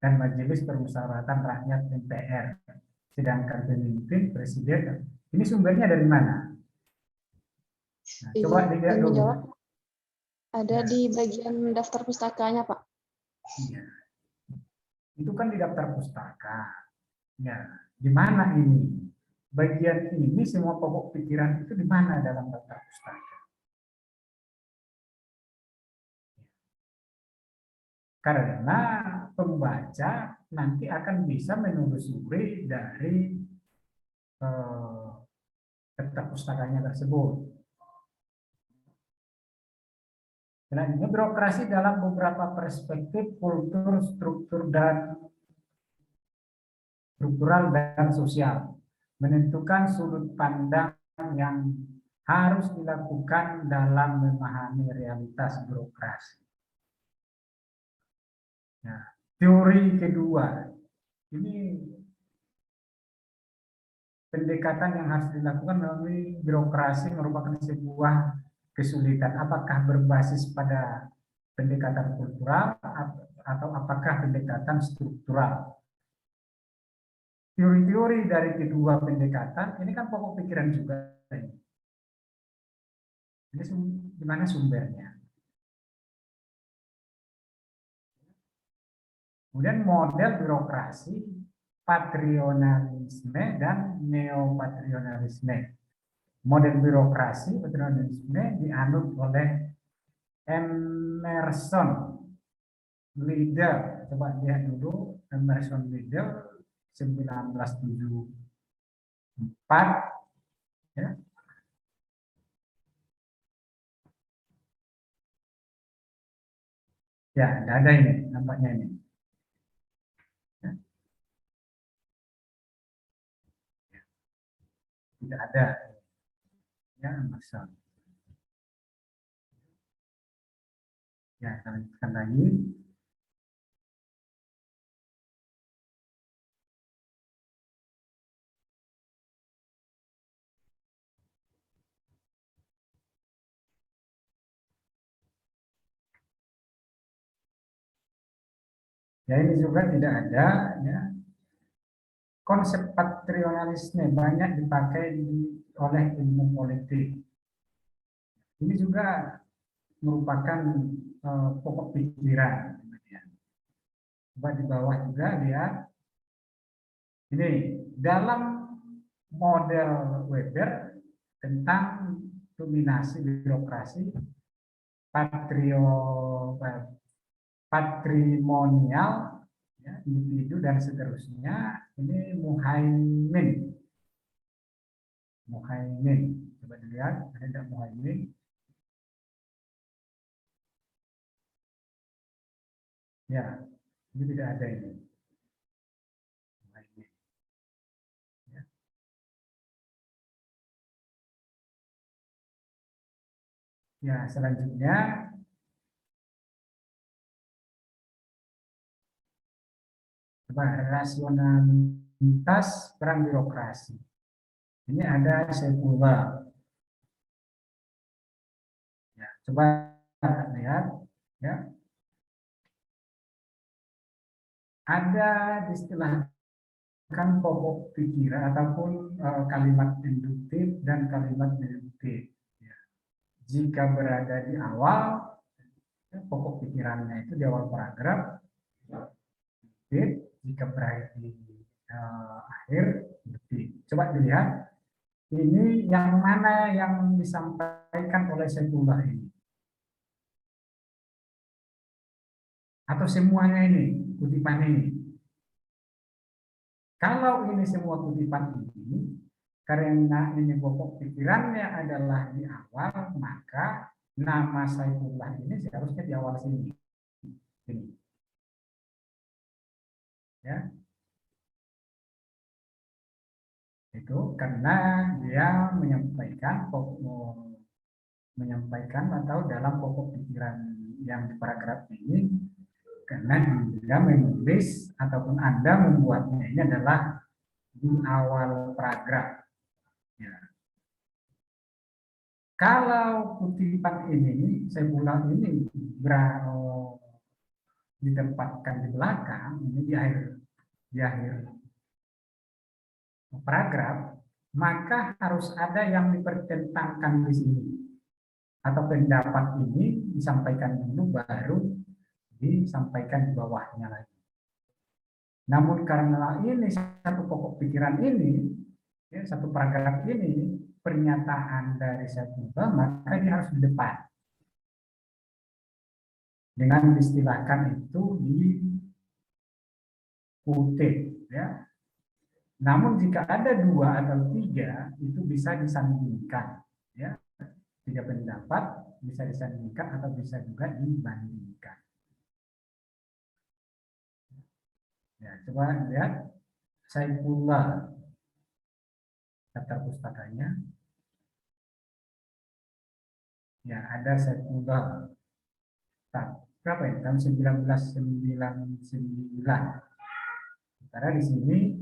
dan Majelis Permusyawaratan Rakyat MPR. Sedangkan pemimpin presiden ini sumbernya dari mana? Nah, coba dilihat dulu. Jawab. Ada di bagian daftar pustakanya, Pak. Iya. Itu kan di daftar pustaka. Ya, di mana ini? Bagian ini semua pokok pikiran itu di mana dalam daftar pustaka? Karena pembaca nanti akan bisa menelusuri dari daftar pustakanya tersebut. Selanjutnya, birokrasi dalam beberapa perspektif kultur, struktural dan sosial menentukan sudut pandang yang harus dilakukan dalam memahami realitas birokrasi. Nah, teori kedua, ini pendekatan yang harus dilakukan melalui birokrasi merupakan sebuah kesulitan. Apakah berbasis pada pendekatan kultural atau apakah pendekatan struktural? Teori-teori dari kedua pendekatan ini kan pokok pikiran juga. Ini di mana sumbernya? Kemudian model birokrasi, patronalisme dan neopatronalisme. Model birokrasi, patronalisme dianut oleh Emerson Liddell. Coba lihat dulu Emerson Liddell 1974. Ya. Ya, ada ini, nampaknya ini. Tidak ada. Ya, Emerson. Ya, kita lanjutkan lagi. Ya, ini juga tidak ada. Ya. Konsep patronalisme banyak dipakai oleh ilmu politik. Ini juga merupakan pokok pikiran. Coba di bawah juga lihat. Ini dalam model Weber tentang dominasi birokrasi patrimonial, ya, individu dan seterusnya. Ini Muhaimin. Coba dilihat, ada Muhaimin. Ya, ini tidak ada ini. Muhaimin. Ya. Ya, selanjutnya rasionalitas peran birokrasi. Ini ada Saifullah. Ya, coba lihat, ya. Ada diistilahkan pokok pikiran ataupun kalimat induktif dan kalimat deduktif. Ya. Jika berada di awal, ya, pokok pikirannya itu di awal paragraf. Jika berakhir di akhir, coba dilihat ini yang mana yang disampaikan oleh Saifullah ini, atau semuanya ini kutipan ini. Kalau ini semua kutipan ini, karena ini pokok pikirannya adalah di awal, maka nama Saifullah ini seharusnya di awal sini. ini. Ya. Itu karena dia menyampaikan atau dalam pokok pikiran yang di paragraf ini, karena dia menulis ataupun Anda membuatnya ini adalah di awal paragraf. Ya. Kalau kutipan ini, saya ulang ini ditempatkan di belakang, ini di akhir paragraf, maka harus ada yang dipertentangkan di sini. Atau pendapat ini disampaikan dulu, baru disampaikan di bawahnya lagi. Namun karena ini satu pokok pikiran ini, ya, satu paragraf ini, pernyataan dari satu, maka dia harus di depan. Dengan distilahkan itu di kutip, ya. Namun jika ada 2 atau 3 itu bisa disandingkan, ya. 3 pendapat bisa disandingkan atau bisa juga dibandingkan. Ya, coba lihat Saifullah daftar pustakanya. Ya, ada Saifullah. Berapa ini? Tahun 1999. Karena di sini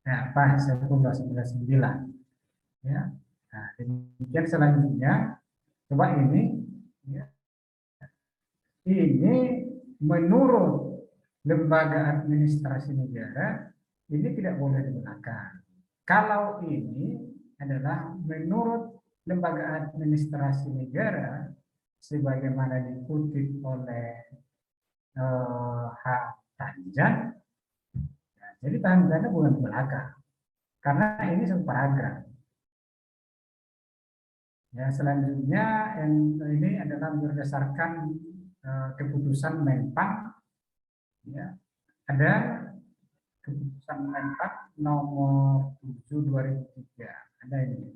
nah, pas 1999. Ya. Nah, demikian selanjutnya, coba ini, ya. Ini menurut lembaga administrasi negara ini tidak boleh digunakan. Kalau ini adalah menurut lembaga administrasi negara sebagaimana dikutip oleh H. Tanjan, jadi tandanya bukan belakang, karena ini satu paragraf. Ya, selanjutnya ini adalah berdasarkan keputusan Menpan. Ya, ada keputusan Menpan nomor 7/2003. Ada ini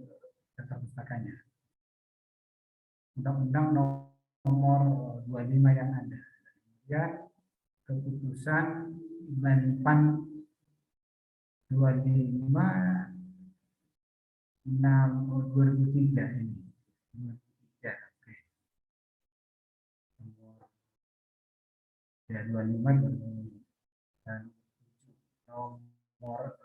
daftar pustakanya. Undang-undang nomor 25 yang ada. Ya, keputusan Menpan 25/6/2003 ini. 2003. Oke. Ya, 25 dan nomor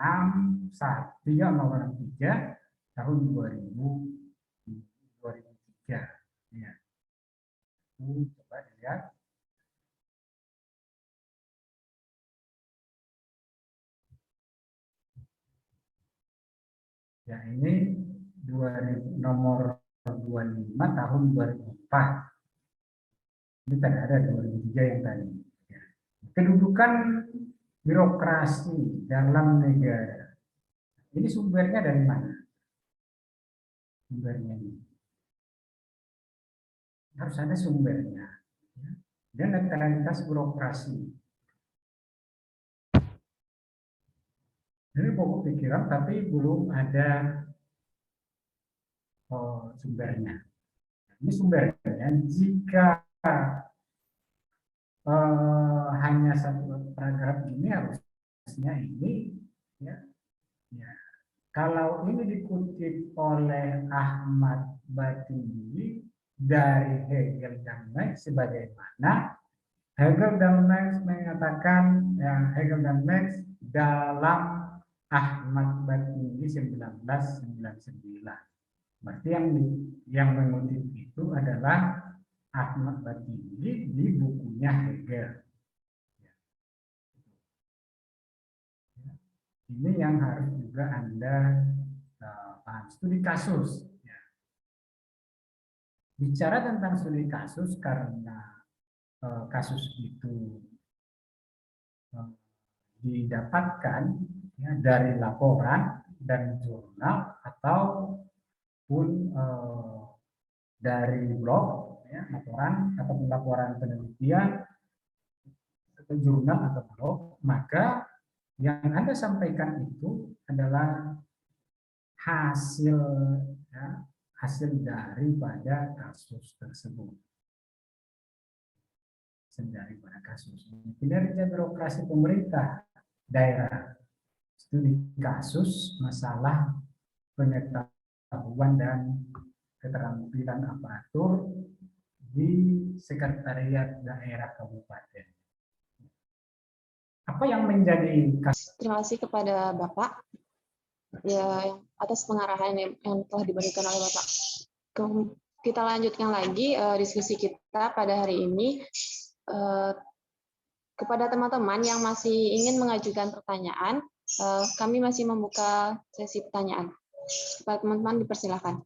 3 tahun 2003. Ya. Coba dilihat. Ya, ini nomor 25 tahun 2004. Ini tidak ada 2003 yang tadi. Ya. Kedudukan birokrasi dalam negara. Ini sumbernya dari mana? Sumbernya ini. Harus ada sumbernya. Ya. Dan netralitas birokrasi. Ini pokok pikiran, tapi belum ada sumbernya. Ini sumbernya jika hanya satu paragraf ini harusnya ini, ya. Kalau ini dikutip oleh Ahmad Batini dari Hegel dan Marx, sebagaimana Hegel dan Marx mengatakan, ya, Hegel dan Marx dalam Ahmad Batini 1999. Berarti yang mengutip itu adalah Ahmad Batini di bukunya Hegel. Ini yang harus juga Anda paham. Studi kasus. Bicara tentang studi kasus karena kasus itu didapatkan, ya, dari laporan dan jurnal ataupun dari blog, ya, laporan penelitian atau jurnal atau blog, maka yang Anda sampaikan itu adalah hasil, ya, hasil daripada kasus tersebut. Hasil daripada kasus. Kinerja birokrasi pemerintah daerah, studi kasus, masalah pengetahuan dan keterampilan aparatur di sekretariat daerah kabupaten. Apa yang menjadi kasus? Terima kasih kepada Bapak ya atas pengarahan yang telah diberikan oleh Bapak. Kita lanjutkan lagi diskusi kita pada hari ini. Kepada teman-teman yang masih ingin mengajukan pertanyaan, kami masih membuka sesi pertanyaan. Kepada teman-teman dipersilakan.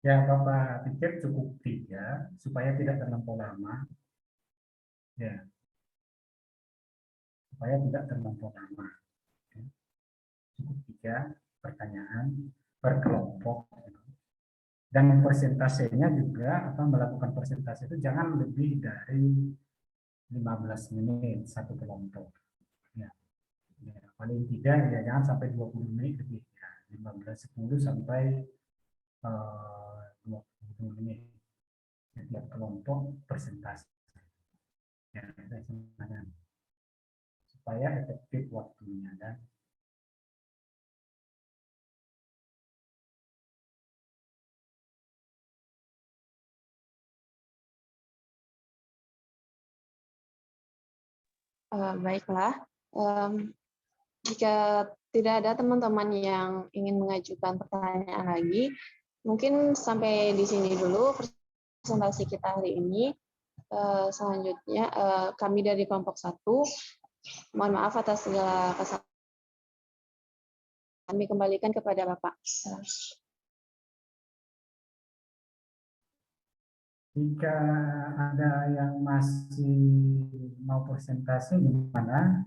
Ya, Bapak pikir cukup 3 supaya tidak terlampau lama. Ya, supaya tidak terlampau lama. Cukup 3 pertanyaan per kelompok. Dan persentasenya juga melakukan persentase itu jangan lebih dari 15 menit satu kelompok. Ya. Ya, paling tidak ya jangan sampai 20 menit lebih. Ya. 10 sampai 20 menit. Setiap kelompok persentase. Ya, supaya efektif waktunya dan Baiklah, jika tidak ada teman-teman yang ingin mengajukan pertanyaan lagi, mungkin sampai di sini dulu presentasi kita hari ini. Selanjutnya, kami dari kelompok 1, mohon maaf atas segala kesalahan. Kami kembalikan kepada Bapak. Jika ada yang masih mau presentasi, gimana?